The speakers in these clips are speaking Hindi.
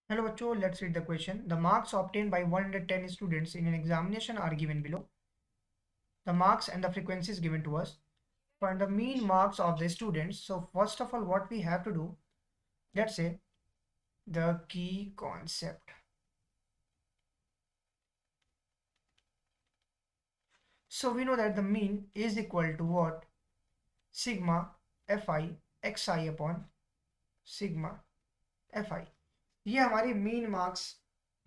Hello बच्चों, let's read the question. The marks obtained by 110 students in an examination are given below. The marks and the frequencies given to us. Find the mean marks of the students. So first of all, what we have to do, let's say the key concept. So we know that the mean is equal to what? Sigma fi xi upon sigma fi. ये हमारी मीन मार्क्स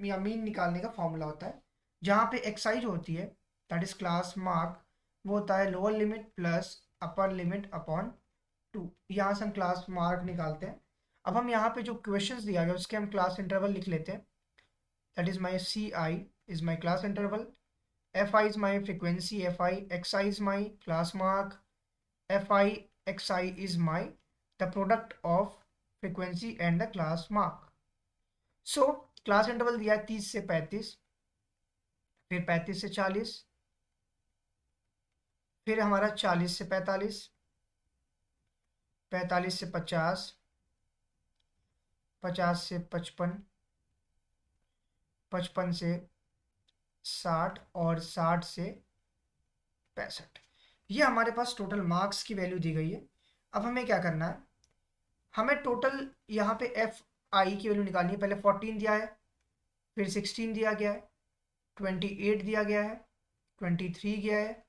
या मीन निकालने का फॉर्मूला होता है, जहाँ पे एक्साई जो होती है दैट इज क्लास मार्क, वो होता है lower limit plus upper limit upon 2। यहाँ से हम क्लास मार्क निकालते हैं। अब हम यहाँ पे जो क्वेश्चंस दिया गया उसके हम क्लास इंटरवल लिख लेते हैं। That is my C I is my class interval, F I is my frequency, F I X I is my class mark, F I X I is my the product of frequency and the class mark. So class interval दिया है 30 से 35, फिर 35 से 40, फिर हमारा 40 से 45, 45 से 50, 50 से 55, 55 से 60 और 60 से 65। ये हमारे पास टोटल मार्क्स की वैल्यू दी गई है। अब हमें क्या करना है, हमें टोटल यहाँ पे एफ आई की वैल्यू निकालनी है। पहले 14 दिया है, फिर 16 दिया गया है, 28 दिया गया है, 23 गया है,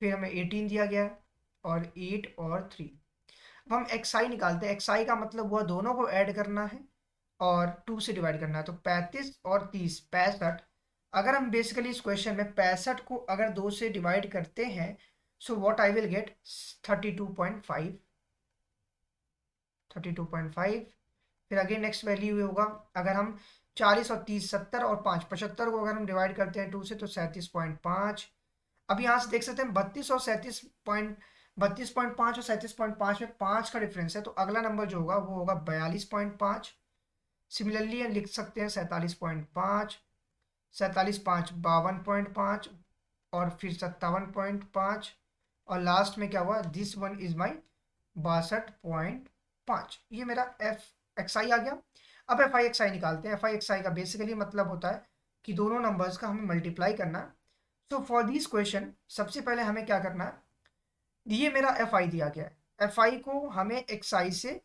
फिर हमें 18 दिया गया है और 8 और 3। अब हम एक्स आई निकालते हैं। एक्स आई का मतलब हुआ दोनों को ऐड करना है और 2 से डिवाइड करना है। तो 35 और 30 65। अगर हम बेसिकली इस क्वेश्चन में 65 को अगर 2 से डिवाइड करते हैं, so what I will get 32.5। 32.5। फिर अगेन नेक्स्ट वैल्यू होगा, अगर हम 40 और 30 70 और 5 75 को अगर हम डिवाइड करते हैं 2 से, तो 37.5। अब यहाँ से देख सकते हैं 32.5 और 37.5 में 5 का डिफरेंस है, तो अगला नंबर जो होगा वो होगा 42.5। सिमिलरली हम लिख सकते हैं 47.5, 47.5 52.5 और फिर 57.5, और लास्ट में क्या हुआ, दिस वन इज माई 62.5। ये मेरा एफ एक्स आई आ गया। अब एफ आई एक्स आई निकालते हैं। एफ आई एक्स आई का बेसिकली मतलब होता है कि दोनों नंबर्स का हमें मल्टीप्लाई करना है। सो फॉर दिस क्वेश्चन सबसे पहले हमें क्या करना है, ये मेरा एफ आई दिया गया है, एफ आई को हमें एक्स आई से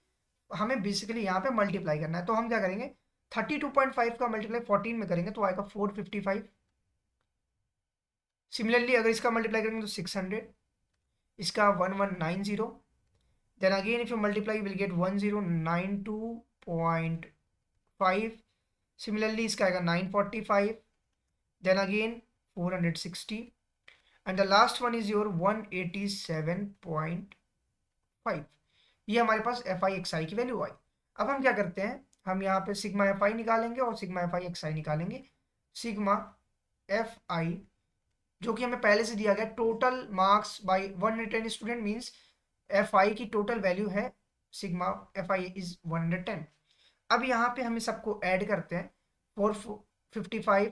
हमें बेसिकली यहाँ पे मल्टीप्लाई करना है। तो हम क्या करेंगे, 32.5 का मल्टीप्लाई 14 में करेंगे तो आएगा 455। सिमिलरली अगर इसका मल्टीप्लाई करेंगे तो 600, इसका 1190। Then again if you multiply you will get 1092.5। Similarly इसका आएगा 945, then again 460, and the last one is your 187.5। ये हमारे पास एफ आई एक्स आई की वैल्यू आई। अब हम क्या करते हैं, हम यहाँ पे सिग्मा एफ आई निकालेंगे और सिग्मा एफ आई एक्स आई निकालेंगे। सिग्मा एफ आई जो कि हमें पहले से दिया गया, total marks bye 110 student means F I की टोटल वैल्यू है सिग्मा एफ आई इज 110। अब यहाँ पे हमें सबको ऐड करते हैं, 455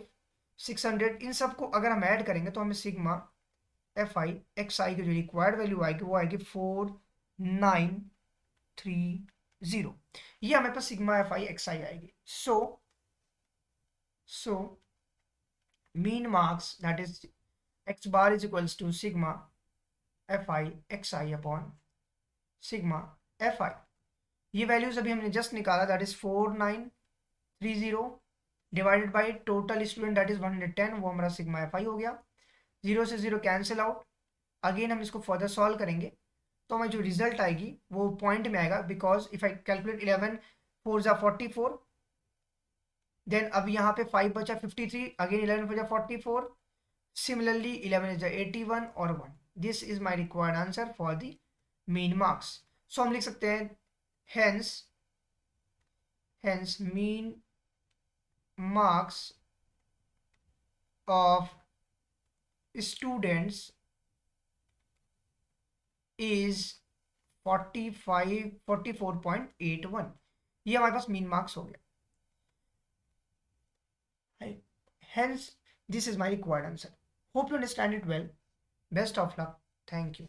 600, इन सबको अगर हम ऐड करेंगे तो हमें सिग्मा एफ आई एक्स आई की जो रिक्वायर्ड वैल्यू आएगी वो आएगी 4930। ये हमें पास sigma F I X I आएगी। So mean marks that is X bar is equals to sigma F I X I upon sigma F I. ये वैल्यूज अभी हमने जस्ट निकाला, that is 4930 divided by total student that is 110, वो हमारा सिग्मा एफ आई हो गया। 0 से 0 कैंसिल आउट। अगेन हम इसको फर्दर सॉल्व करेंगे तो हमें जो रिजल्ट आएगी वो पॉइंट में आएगा, बिकॉज इफ आई कैलकुलेट 11 4 जा 44, देन अब यहाँ पे 5 बचा 53, अगेन 11 4 जा 44, सिमिलरली 11 इज 81 और 1। This is my required answer for the mean marks. So हम लिख सकते हैं hence mean marks of students is 44.81। ये हमारे पास मीन मार्क्स हो गया। Hence, this is my required answer. Hope you understand it well. Best of luck. Thank you.